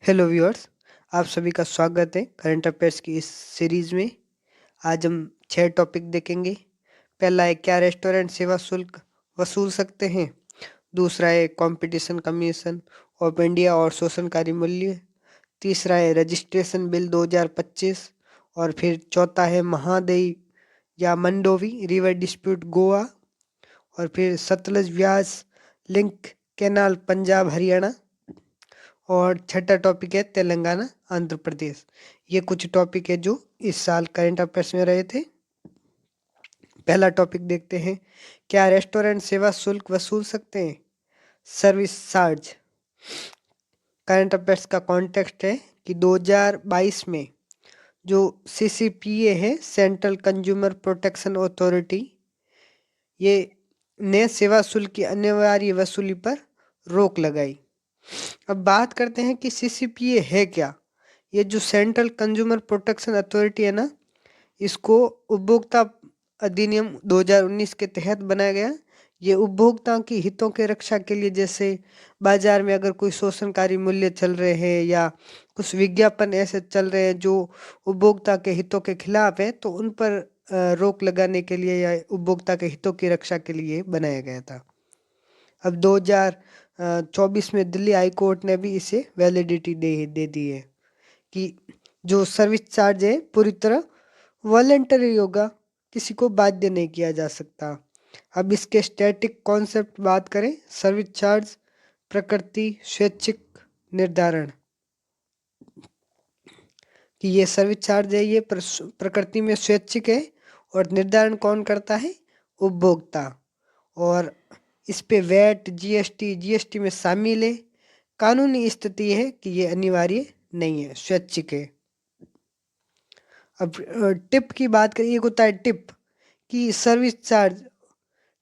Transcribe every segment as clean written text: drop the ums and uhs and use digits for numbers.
Hello viewers, आप सभी का स्वागत है करंट अफेयर्स की इस सीरीज में। आज हम 6 टॉपिक देखेंगे। पहला है, क्या रेस्टोरेंट सेवा शुल्क वसूल सकते हैं। दूसरा है, कंपटीशन कमीशन ऑफ इंडिया और शोषणकारी मूल्य। तीसरा है, रजिस्ट्रेशन बिल 2025। और फिर चौथा है, महादेई या मंडोवी रिवर डिस्प्यूट गोवा। और फिर सतलज व्यास लिंक कैनाल पंजाब हरियाणा। और छठा टॉपिक है, तेलंगाना आंध्र प्रदेश। ये कुछ टॉपिक है जो इस साल करंट अफेयर्स में रहे थे। पहला टॉपिक देखते हैं, क्या रेस्टोरेंट सेवा शुल्क वसूल सकते हैं। Service charge. करंट अफेयर्स का कॉन्टेक्स्ट है कि 2022 में जो सीसीपीए है, सेंट्रल कंज्यूमर प्रोटेक्शन अथॉरिटी, ये ने सेवा शुल्क की अनिवार्य वसूली पर रोक लगाई। अब बात करते हैं कि सीसीपीए है क्या। ये जो सेंट्रल कंज्यूमर प्रोटेक्शन अथॉरिटी है ना, इसको उपभोक्ता अधिनियम 2019 के तहत बनाया गया। ये उपभोक्ताओं की हितों के रक्षा के लिए, जैसे बाजार में अगर कोई शोषणकारी मूल्य चल रहे हैं या कुछ विज्ञापन ऐसे चल रहे हैं जो उपभोक्ता के हितों के खिलाफ है, तो उन पर रोक लगाने के लिए या उपभोक्ता के हितों की रक्षा के लिए बनाया गया था। अब 2024 में दिल्ली हाई कोर्ट ने भी इसे वैलिडिटी दे दी है कि जो सर्विस चार्ज है पूरी तरह वॉलेंटरी होगा, किसी को बाध्य नहीं किया जा सकता। अब इसके स्टैटिक कॉन्सेप्ट बात करें, सर्विस चार्ज प्रकृति स्वैच्छिक निर्धारण, कि ये सर्विस चार्ज है, ये प्रकृति में स्वैच्छिक है और निर्धारण कौन करता है, उपभोक्ता। और इस पे वैट जीएसटी में शामिल है। कानूनी स्थिति है कि ये अनिवार्य नहीं है, स्वैच्छिक है। अब टिप की बात करें, एक होता है टिप कि सर्विस चार्ज,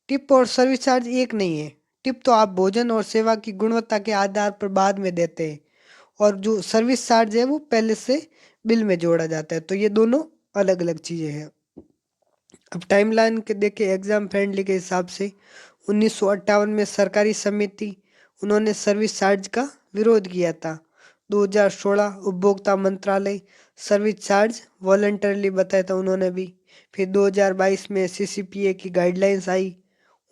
टिप और सर्विस चार्ज एक नहीं है। टिप तो आप भोजन और सेवा की गुणवत्ता के आधार पर बाद में देते हैं, और जो सर्विस चार्ज है वो पहले से बिल में जोड़ा जाता है। तो ये दोनों अलग अलग चीज़ें हैं। अब टाइमलाइन के देखें, एग्जाम फ्रेंडली के हिसाब से 1958 में सरकारी समिति, उन्होंने सर्विस चार्ज का विरोध किया था। 2016 उपभोक्ता मंत्रालय सर्विस चार्ज वॉलंटरली बताया था उन्होंने भी। फिर 2022 में सीसीपीए की गाइडलाइंस आई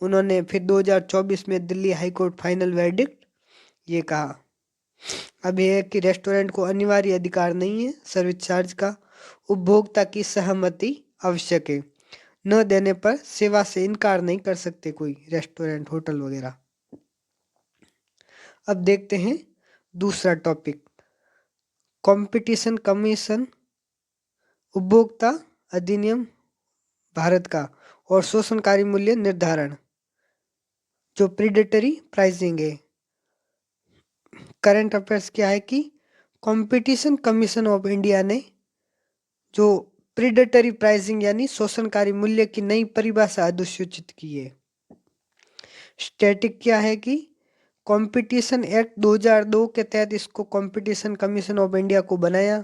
उन्होंने। फिर 2024 में Delhi high court final verdict ये कहा। अब यह है कि रेस्टोरेंट को अनिवार्य अधिकार नहीं है सर्विस चार्ज का, उपभोक्ता की सहमति आवश्यक है। न देने पर सेवा से इनकार नहीं कर सकते कोई रेस्टोरेंट होटल वगैरह। अब देखते हैं दूसरा टॉपिक, कंपटीशन कमीशन उपभोक्ता अधिनियम भारत का और शोषणकारी मूल्य निर्धारण, जो प्रीडेटरी प्राइसिंग है। करंट अफेयर्स क्या है कि कंपटीशन कमीशन ऑफ इंडिया ने जो प्रीडेटरी प्राइसिंग यानी शोषणकारी मूल्य की नई परिभाषा अधिसूचित की है। स्टैटिक क्या है कि कंपटीशन एक्ट 2002 के तहत इसको कंपटीशन कमीशन ऑफ इंडिया को बनाया।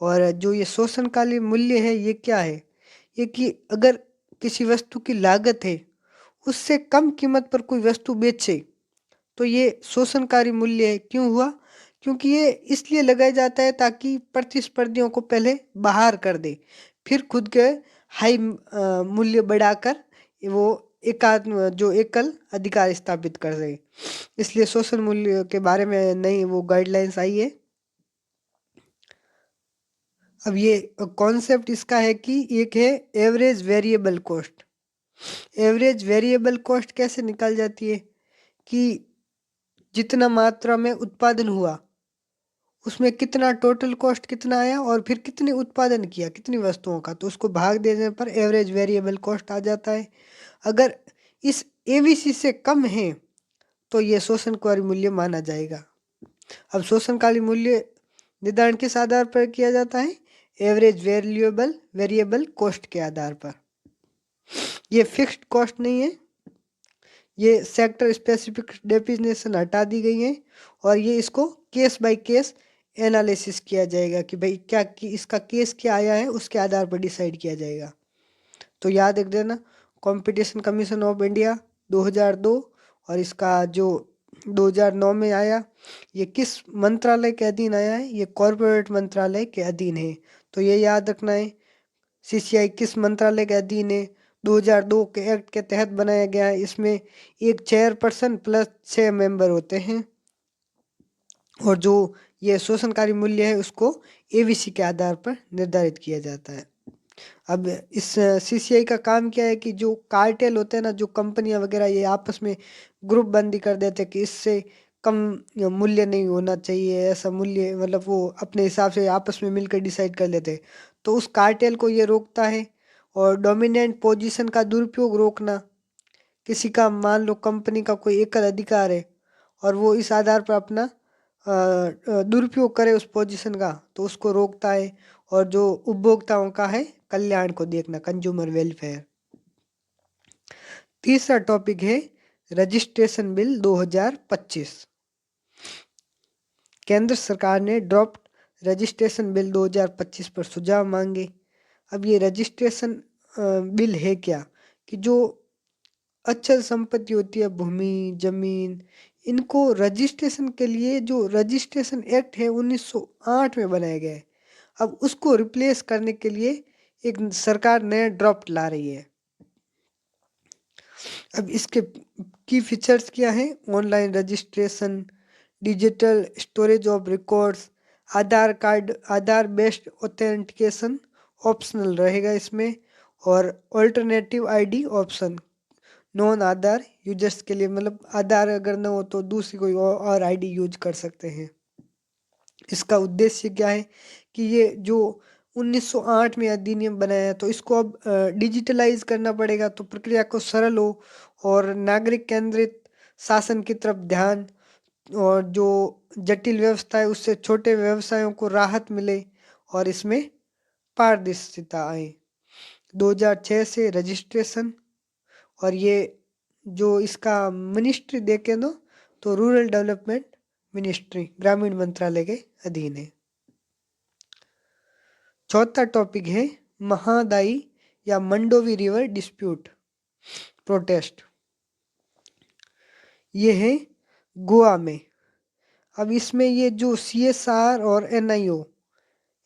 और जो ये शोषणकारी मूल्य है, ये क्या है, ये कि अगर किसी वस्तु की लागत है उससे कम कीमत पर कोई वस्तु बेचे तो ये शोषणकारी मूल्य है। क्यों हुआ, क्योंकि ये इसलिए लगाया जाता है ताकि प्रतिस्पर्धियों को पहले बाहर कर दे, फिर खुद के हाई मूल्य बढ़ाकर वो एकात्म जो एकल अधिकार स्थापित कर रहे, इसलिए शोषण मूल्य के बारे में नई वो गाइडलाइंस आई है। अब ये कॉन्सेप्ट इसका है कि एक है average variable cost. Average variable cost कैसे निकाल जाती है कि जितना मात्रा में उत्पादन हुआ उसमें कितना टोटल कॉस्ट कितना आया और फिर कितने उत्पादन किया कितनी वस्तुओं का, तो उसको भाग देने पर एवरेज वेरिएबल कॉस्ट आ जाता है। अगर इस एवीसी से कम है तो ये शोषणकारी मूल्य माना जाएगा। अब शोषणकारी मूल्य निर्धारण किस आधार पर किया जाता है, एवरेज वेरिएबल कॉस्ट के आधार पर। ये फिक्स्ड कॉस्ट नहीं है, ये सेक्टर स्पेसिफिक डेफिनेशन हटा दी गई है और ये इसको केस बाय केस एनालिसिस किया जाएगा कि भाई क्या कि इसका केस क्या आया है उसके आधार पर डिसाइड किया जाएगा। तो याद रख देना, कंपटीशन कमीशन ऑफ इंडिया 2002 और इसका जो 2009 में आया। ये किस मंत्रालय के अधीन आया है? ये कॉरपोरेट मंत्रालय के अधीन है, तो ये याद रखना है। सीसीआई किस मंत्रालय के अधीन है? 2002 के एक्ट के तहत बनाया गया है। इसमें एक चेयरपर्सन प्लस 6 मेंबर होते हैं, और जो ये शोषणकारी मूल्य है उसको एवीसी के आधार पर निर्धारित किया जाता है। अब इस सीसीआई का काम क्या है कि जो कार्टेल होते हैं ना, जो कंपनियां वगैरह ये आपस में ग्रुप बंदी कर देते हैं कि इससे कम मूल्य नहीं होना चाहिए, ऐसा मूल्य मतलब वो अपने हिसाब से आपस में मिलकर डिसाइड कर लेते हैं। तो उस कार्टेल को ये रोकता है। और डोमिनेंट पोजीशन का दुरुपयोग रोकना, किसी का मान लो कंपनी का कोई एकल अधिकार है और वो इस आधार पर अपना दुरुपयोग करे उस पोजीशन का, तो उसको रोकता है। और जो उपभोक्ताओं का है कल्याण को देखना, कंज्यूमर वेलफेयर। तीसरा टॉपिक है रजिस्ट्रेशन बिल 2025। केंद्र सरकार ने ड्रॉफ्ट रजिस्ट्रेशन बिल 2025 पर सुझाव मांगे। अब ये रजिस्ट्रेशन बिल है क्या कि जो अचल संपत्ति होती है, भूमि, जमीन, इनको रजिस्ट्रेशन के लिए जो रजिस्ट्रेशन एक्ट है 1908 में बनाया गया है, अब उसको रिप्लेस करने के लिए एक सरकार नया ड्राफ्ट ला रही है। अब इसके की फीचर्स क्या है? Online registration, digital storage of records, Aadhaar card, Aadhaar based authentication optional रहेगा इसमें, और ऑल्टरनेटिव आईडी ऑप्शन नॉन आधार यूजर्स के लिए, मतलब आधार अगर न हो तो दूसरी कोई और आईडी यूज कर सकते हैं। इसका उद्देश्य क्या है कि ये जो 1908 में अधिनियम बनाया है, तो इसको अब डिजिटलाइज करना पड़ेगा, तो प्रक्रिया को सरल हो और नागरिक केंद्रित शासन की तरफ ध्यान, और जो जटिल व्यवस्था है उससे छोटे व्यवसायों को राहत मिले और इसमें पारदर्शिता आए। 2006 से रजिस्ट्रेशन, और ये जो इसका मिनिस्ट्री देखें ना, तो रूरल डेवलपमेंट मिनिस्ट्री, ग्रामीण मंत्रालय के अधीन है। चौथा टॉपिक है महादाई या मंडोवी रिवर डिस्प्यूट प्रोटेस्ट। ये है गोवा में। अब इसमें ये जो सीएसआर और एनआईओ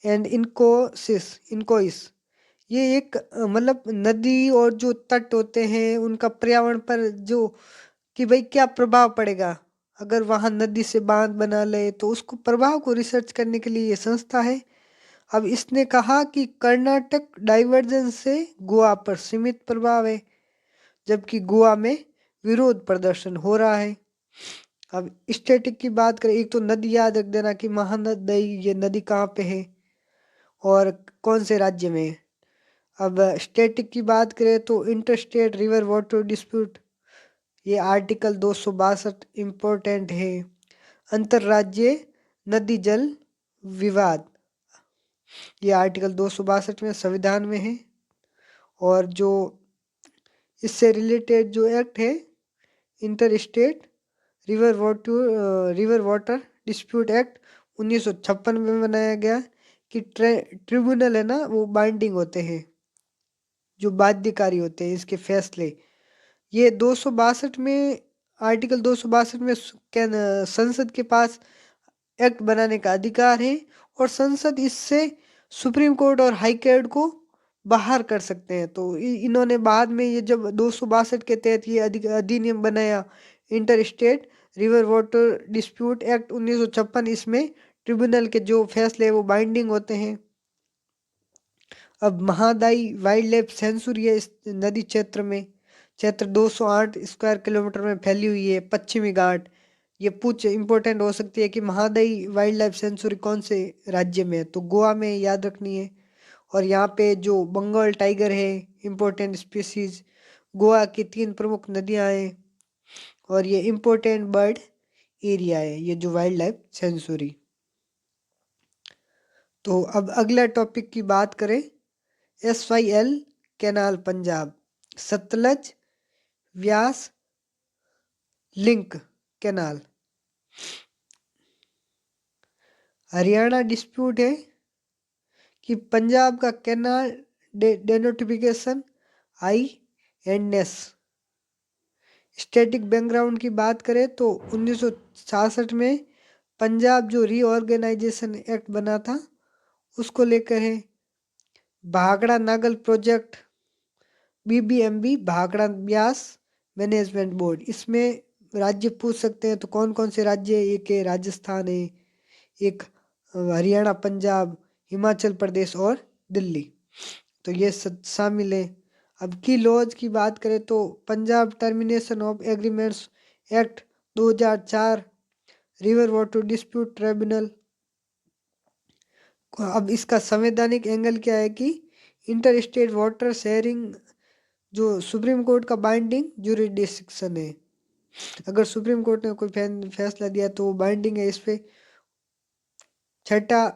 एंड इनकोइस, ये एक मतलब नदी और जो तट होते हैं उनका पर्यावरण पर जो कि भाई क्या प्रभाव पड़ेगा अगर वहां नदी से बांध बना ले, तो उसको प्रभाव को रिसर्च करने के लिए ये संस्था है। अब इसने कहा कि कर्नाटक डाइवर्जन से गोवा पर सीमित प्रभाव है, जबकि गोवा में विरोध प्रदर्शन हो रहा है। अब स्टैटिक की बात करें, एक तो नदी याद रख देना कि महानदी, ये नदी कहाँ पे है और कौन से राज्य में है। अब स्टैटिक की बात करें तो इंटरस्टेट रिवर वाटर डिस्प्यूट, ये आर्टिकल 262 इम्पोर्टेंट है। अंतर्राज्यीय नदी जल विवाद, ये आर्टिकल 262 में संविधान में है। और जो इससे रिलेटेड जो एक्ट है inter state river water dispute act 1956 में बनाया गया कि ट्रिब्यूनल है ना, वो बाइंडिंग होते हैं, जो बाध्यकारी होते हैं इसके फैसले। ये 262 में, आर्टिकल 262 में संसद के पास एक्ट बनाने का अधिकार है, और संसद इससे सुप्रीम कोर्ट और हाई कोर्ट को बाहर कर सकते हैं। तो इन्होंने बाद में ये जब 262 के तहत ये अधिनियम बनाया, inter state river water dispute act 1956, इसमें ट्रिब्यूनल के जो फैसले वो बाइंडिंग होते हैं। अब महादाई वाइल्ड लाइफ सेंचुरी है इस नदी क्षेत्र में, क्षेत्र 208 स्क्वायर किलोमीटर में फैली हुई है, पश्चिमी घाट। ये पूछ इंपॉर्टेंट हो सकती है कि महादाई वाइल्ड लाइफ सेंचुरी कौन से राज्य में है, तो गोवा में याद रखनी है। और यहाँ पे जो बंगाल टाइगर है, इम्पोर्टेंट स्पीसीज, गोवा की 3 प्रमुख नदियाँ हैं, और ये इम्पोर्टेंट बर्ड एरिया है, ये जो वाइल्ड लाइफ सेंचुरी। तो अब अगला टॉपिक की बात करें, SYL कैनाल पंजाब, सतलज व्यास लिंक कैनाल। हरियाणा डिस्प्यूट है कि पंजाब का कैनाल डेनोटिफिकेशन INS, स्टैटिक बैकग्राउंड की बात करें तो 1966 में पंजाब जो रीऑर्गेनाइजेशन एक्ट बना था उसको लेकर है। Bhakra Nangal project, BBMB Bhakra Beas management board, इसमें राज्य पूछ सकते हैं तो कौन कौन से राज्य है? एक है राजस्थान है, एक हरियाणा, पंजाब, हिमाचल प्रदेश और दिल्ली, तो ये शामिल है। अब की लॉज की बात करें तो Punjab termination of agreements act 2004, river water dispute tribunal. अब इसका संवैधानिक एंगल क्या है कि इंटर स्टेट वाटर शेयरिंग जो सुप्रीम कोर्ट का बाइंडिंग जुरिडिक्शन है। अगर सुप्रीम कोर्ट ने कोई फैसला दिया तो वो बाइंडिंग है इस पे। छठा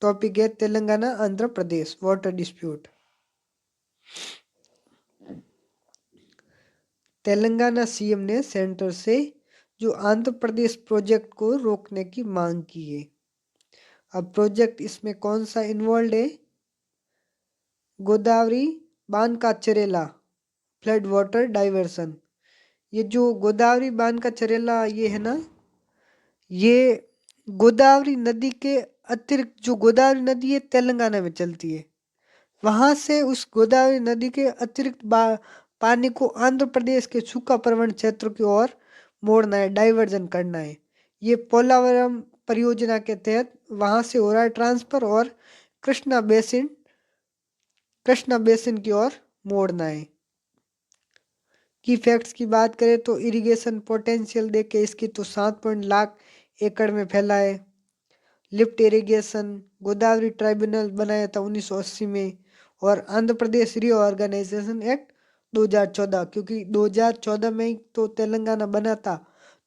टॉपिक है Telangana Andhra Pradesh water dispute. Telangana CM ने सेंटर से जो आंध्र प्रदेश प्रोजेक्ट को रोकने की मांग की है। अब प्रोजेक्ट इसमें कौन सा इन्वॉल्व है? गोदावरी बांध का चरेला फ्लड वाटर डाइवर्सन। ये जो गोदावरी बांध का चरेला ये है ना, ये गोदावरी नदी के अतिरिक्त, जो गोदावरी नदी है तेलंगाना में चलती है, वहां से उस गोदावरी नदी के अतिरिक्त पानी को आंध्र प्रदेश के सूखा प्रवण क्षेत्र की ओर मोड़ना है, डाइवर्जन करना है। ये पोलावरम परियोजना के तहत वहां से हो रहा है ट्रांसफर, और कृष्णा बेसिन की ओर मोड़ना है। की फैक्ट्स की बात करें तो इरिगेशन पोटेंशियल देखे इसकी तो 7 लाख एकड़ में फैला है। लिफ्ट इरिगेशन, गोदावरी ट्राइब्यूनल बनाया था 1980 में, और आंध्र प्रदेश रीऑर्गेनाइजेशन एक्ट 2014, क्योंकि 2014 में ही तो तेलंगाना बना था।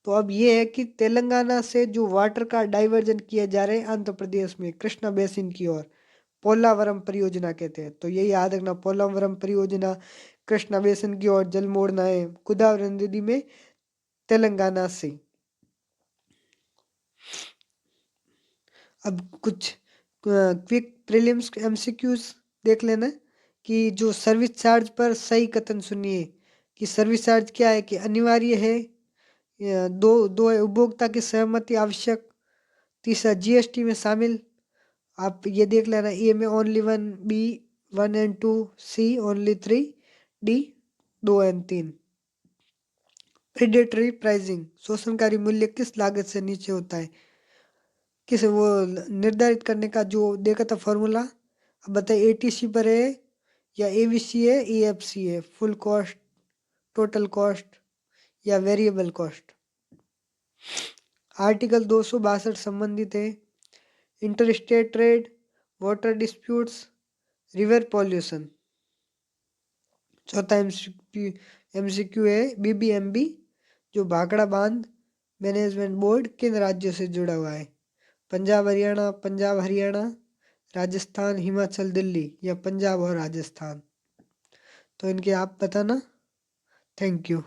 तो अब ये है कि तेलंगाना से जो वाटर का डाइवर्जन किया जा रहा है आंध्र प्रदेश में कृष्णा बेसिन की ओर, पोलावरम परियोजना के तहत। तो यही याद रखना, पोलावरम परियोजना कृष्णा बेसिन की ओर जल मोड़ना है गोदावरी नदी में तेलंगाना से। अब कुछ क्विक प्रीलिम्स एमसीक्यूज देख लेना कि जो सर्विस चार्ज पर सही कथन सुनिए कि सर्विस चार्ज क्या है कि अनिवार्य है, दो दो है उपभोक्ता की सहमति आवश्यक, तीसरा जीएसटी में शामिल। आप ये देख लेना, ए में only 1, B 1 and 2, C only 3, D 2 and 3। Predatory pricing, शोषणकारी मूल्य किस लागत से नीचे होता है, किस वो निर्धारित करने का जो देखा था फॉर्मूला। अब बताइए एटीसी पर है या एवीसी है, एएफसी है, फुल कॉस्ट, टोटल कॉस्ट या वेरिएबल कॉस्ट। आर्टिकल 262 संबंधित है inter state trade, water disputes, river pollution. चौथा एमसीक्यू है बीबीएमबी जो भाखड़ा बांध मैनेजमेंट बोर्ड किन राज्यों से जुड़ा हुआ है? पंजाब हरियाणा, राजस्थान, हिमाचल, दिल्ली, या पंजाब और राजस्थान। तो इनके आप बताना। Thank you.